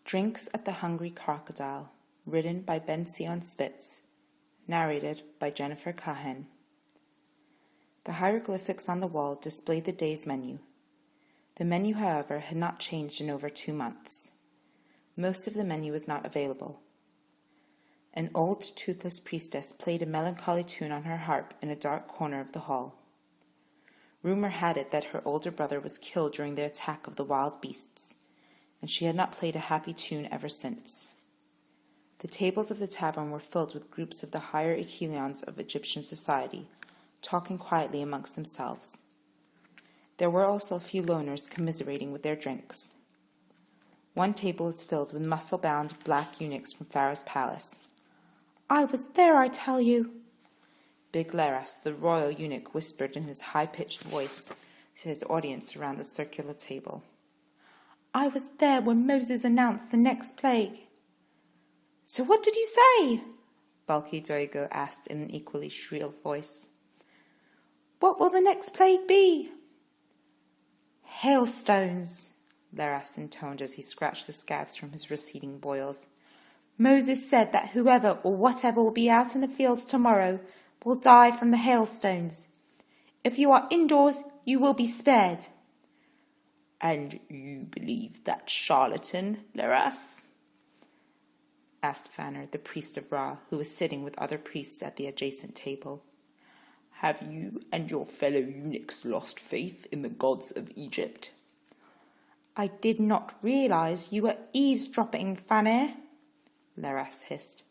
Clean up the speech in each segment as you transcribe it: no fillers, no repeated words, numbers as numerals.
Drinks at the Hungry Crocodile, written by Ben-Tzion Spitz, narrated by Jennifer Kahen. The hieroglyphics on the wall displayed the day's menu. The menu, however, had not changed in over 2 months. Most of the menu was not available. An old, toothless priestess played a melancholy tune on her harp in a dark corner of the hall. Rumor had it that her older brother was killed during the attack of the wild beasts, and she had not played a happy tune ever since. The tables of the tavern were filled with groups of the higher echelons of Egyptian society, talking quietly amongst themselves. There were also a few loners commiserating with their drinks. One table was filled with muscle-bound black eunuchs from Pharaoh's palace. "I was there, I tell you," Big Laras, the royal eunuch, whispered in his high-pitched voice to his audience around the circular table. "I was there when Moses announced the next plague." "So what did you say?" bulky Doigo asked in an equally shrill voice. "What will the next plague be?" "Hailstones," Laras intoned as he scratched the scabs from his receding boils. "Moses said that whoever or whatever will be out in the fields tomorrow will die from the hailstones. If you are indoors, you will be spared." "And you believe that charlatan, Laras?" asked Fanner, the priest of Ra, who was sitting with other priests at the adjacent table. "Have you and your fellow eunuchs lost faith in the gods of Egypt?" "I did not realize you were eavesdropping, Fanner," Laras hissed.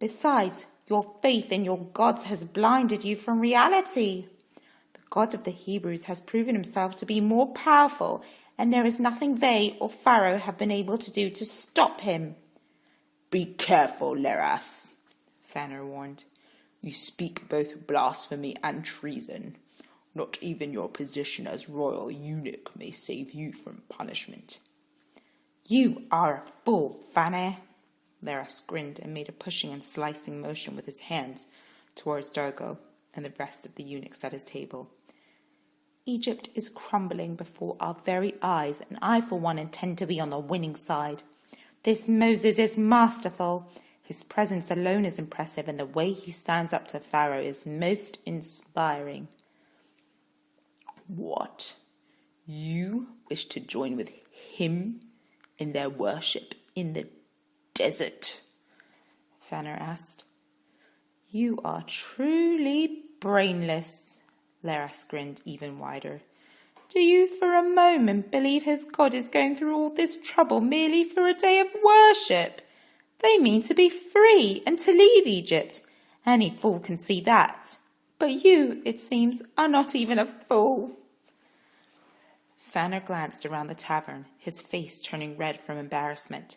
"Besides, your faith in your gods has blinded you from reality. The God of the Hebrews has proven himself to be more powerful, and there is nothing they or Pharaoh have been able to do to stop him." "Be careful, Laras," Fanner warned. "You speak both blasphemy and treason. Not even your position as royal eunuch may save you from punishment." "You are a fool, Fanner." Laras grinned and made a pushing and slicing motion with his hands towards Dargo and the rest of the eunuchs at his table. "Egypt is crumbling before our very eyes, and I for one intend to be on the winning side. This Moses is masterful. His presence alone is impressive, and the way he stands up to Pharaoh is most inspiring." "What? You wish to join with him in their worship in the desert?" Fanner asked. "You are truly brainless," Laras grinned even wider. "Do you for a moment believe his god is going through all this trouble merely for a day of worship? They mean to be free and to leave Egypt. Any fool can see that. But you, it seems, are not even a fool." Fanner glanced around the tavern, his face turning red from embarrassment.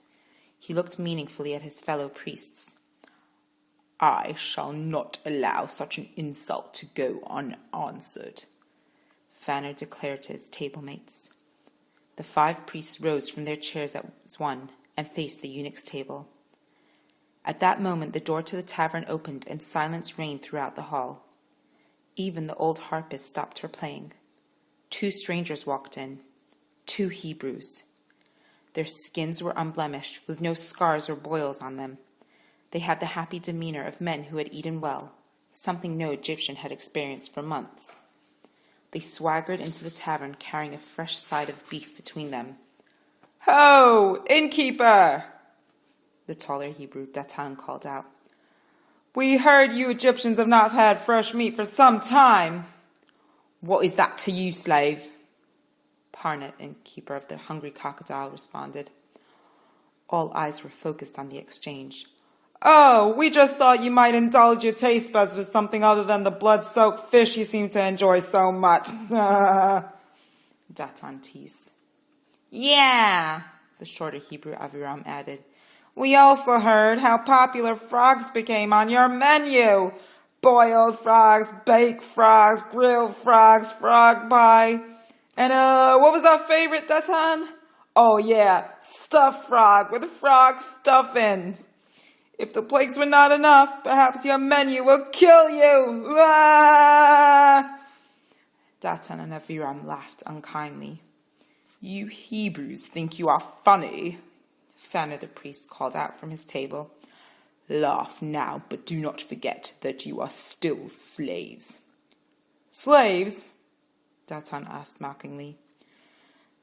He looked meaningfully at his fellow priests. "I shall not allow such an insult to go unanswered," Fanner declared to his tablemates. The 5 priests rose from their chairs as one and faced the eunuch's table. At that moment the door to the tavern opened and silence reigned throughout the hall. Even the old harpist stopped her playing. 2 strangers walked in, 2 Hebrews. Their skins were unblemished, with no scars or boils on them. They had the happy demeanor of men who had eaten well, something no Egyptian had experienced for months. They swaggered into the tavern carrying a fresh side of beef between them. "Ho, innkeeper!" the taller Hebrew, Datan, called out. "We heard you Egyptians have not had fresh meat for some time." "What is that to you, slave?" Parnat, innkeeper of the Hungry Crocodile, responded. All eyes were focused on the exchange. "Oh, we just thought you might indulge your taste buds with something other than the blood-soaked fish you seem to enjoy so much." Datan teased. "Yeah," the shorter Hebrew Aviram added. "We also heard how popular frogs became on your menu. Boiled frogs, baked frogs, grilled frogs, frog pie. And what was our favorite, Datan? Oh yeah, stuffed frog with frog stuffing. If the plagues were not enough, perhaps your menu will kill you." Ah! Datan and Aviram laughed unkindly. "You Hebrews think you are funny," Fanner the priest called out from his table. Laugh now, but do not forget that you are still slaves. Slaves? Datan asked mockingly.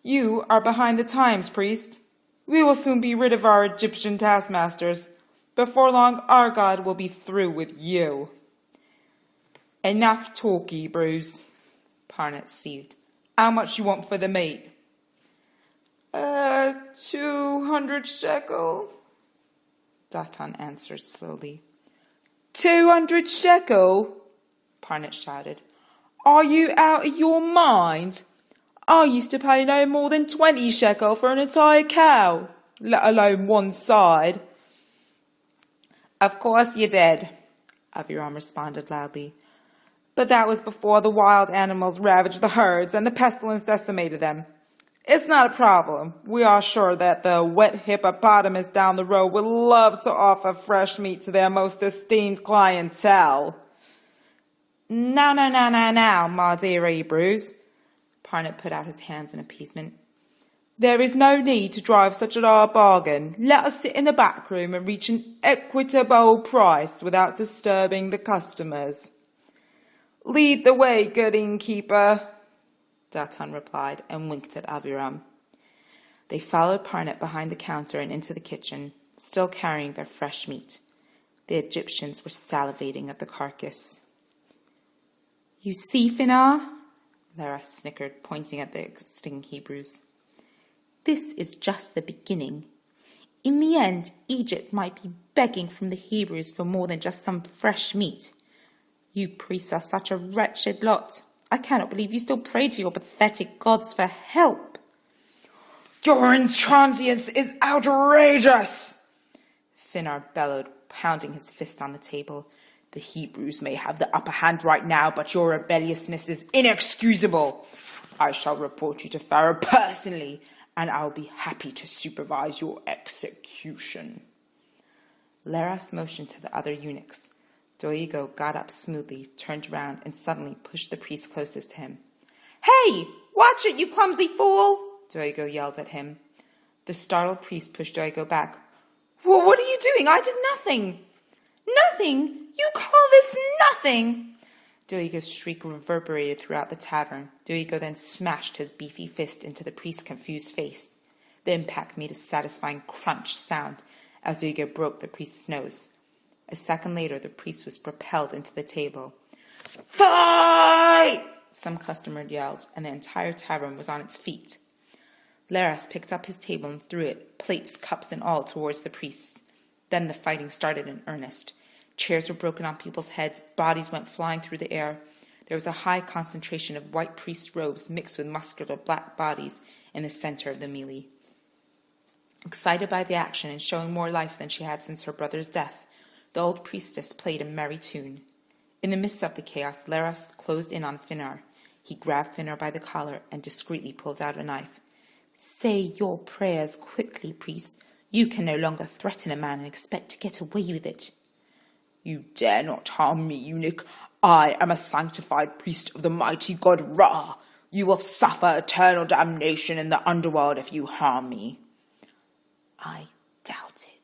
You are behind the times, priest. We will soon be rid of our Egyptian taskmasters. Before long, our God will be through with you. Enough talk, Hebrews, Parnett seethed. How much you want for the meat? 200 shekel, Datan answered slowly. 200 shekel? Parnett shouted. Are you out of your mind? I used to pay no more than 20 shekel for an entire cow, let alone one side. Of course you did, Aviram responded loudly. But that was before the wild animals ravaged the herds and the pestilence decimated them. It's not a problem. We are sure that the wet hippopotamus down the road would love to offer fresh meat to their most esteemed clientele. Now, my dear Hebrews. Parnett put out his hands in appeasement. There is no need to drive such a large bargain. Let us sit in the back room and reach an equitable price without disturbing the customers. Lead the way, good innkeeper, Datan replied and winked at Aviram. They followed Parnett behind the counter and into the kitchen, still carrying their fresh meat. The Egyptians were salivating at the carcass. You see, Finnar? Lara snickered, pointing at the existing Hebrews. This is just the beginning. In the end, Egypt might be begging from the Hebrews for more than just some fresh meat. You priests are such a wretched lot. I cannot believe you still pray to your pathetic gods for help. Your intransience is outrageous, Finnar bellowed, pounding his fist on the table. The Hebrews may have the upper hand right now, but your rebelliousness is inexcusable. I shall report you to Pharaoh personally, and I'll be happy to supervise your execution. Leras motioned to the other eunuchs. Doigo got up smoothly, turned around, and suddenly pushed the priest closest to him. Hey, watch it, you clumsy fool! Doigo yelled at him. The startled priest pushed Doigo back. Well, what are you doing? I did nothing. Nothing? You call this nothing? Doigo's shriek reverberated throughout the tavern. Doigo then smashed his beefy fist into the priest's confused face. The impact made a satisfying crunch sound as Doigo broke the priest's nose. A second later, the priest was propelled into the table. Fight! Some customer yelled, and the entire tavern was on its feet. Leras picked up his table and threw it, plates, cups, and all, towards the priest. Then the fighting started in earnest. Chairs were broken on people's heads, bodies went flying through the air. There was a high concentration of white priest robes mixed with muscular black bodies in the center of the melee. Excited by the action and showing more life than she had since her brother's death, the old priestess played a merry tune. In the midst of the chaos, Leras closed in on Finnar. He grabbed Finnar by the collar and discreetly pulled out a knife. Say your prayers quickly, priest. You can no longer threaten a man and expect to get away with it. You dare not harm me, eunuch. I am a sanctified priest of the mighty god Ra. You will suffer eternal damnation in the underworld if you harm me. I doubt it,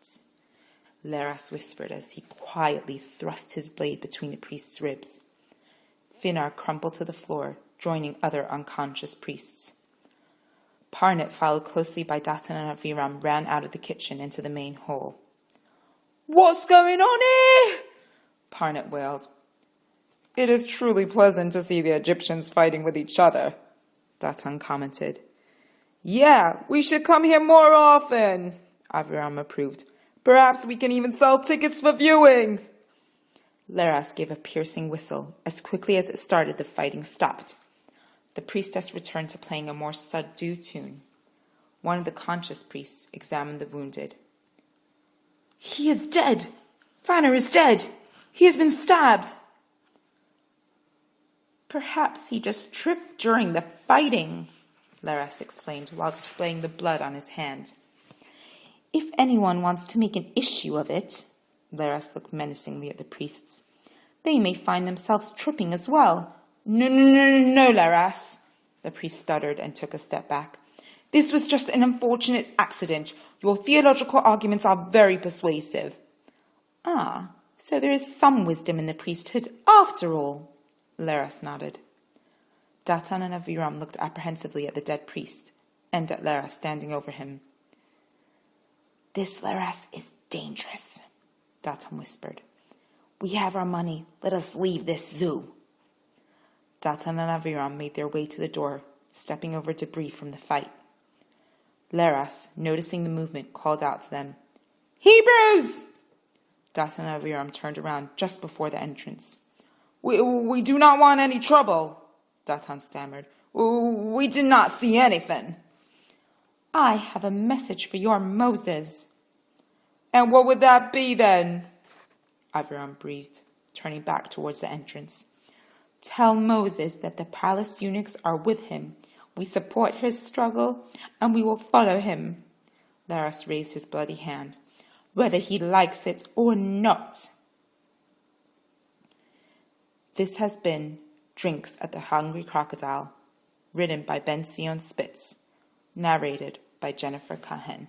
Leras whispered as he quietly thrust his blade between the priest's ribs. Finnar crumpled to the floor, joining other unconscious priests. Parnett, followed closely by Datan and Aviram, ran out of the kitchen into the main hall. What's going on here? Parnett wailed. It is truly pleasant to see the Egyptians fighting with each other, Datan commented. Yeah, we should come here more often, Aviram approved. Perhaps we can even sell tickets for viewing. Leras gave a piercing whistle. As quickly as it started, the fighting stopped. The priestess returned to playing a more subdued tune. One of the conscious priests examined the wounded. He is dead! Fanner is dead! He has been stabbed! Perhaps he just tripped during the fighting, Leras explained while displaying the blood on his hand. If anyone wants to make an issue of it, Leras looked menacingly at the priests, they may find themselves tripping as well. No, Leras, the priest stuttered and took a step back. This was just an unfortunate accident. Your theological arguments are very persuasive. Ah, so there is some wisdom in the priesthood after all, Leras nodded. Datan and Aviram looked apprehensively at the dead priest, and at Leras standing over him. This Leras is dangerous, Datan whispered. We have our money. Let us leave this zoo. Datan and Aviram made their way to the door, stepping over debris from the fight. Leras, noticing the movement, called out to them, Hebrews! Datan and Aviram turned around just before the entrance. We do not want any trouble, Datan stammered. We did not see anything. I have a message for your Moses. And what would that be then? Aviram breathed, turning back towards the entrance. Tell Moses that the palace eunuchs are with him. We support his struggle, and we will follow him. Leras raised his bloody hand. Whether he likes it or not. This has been Drinks at the Hungry Crocodile, written by Ben-Tzion Spitz, narrated by Jennifer Kahen.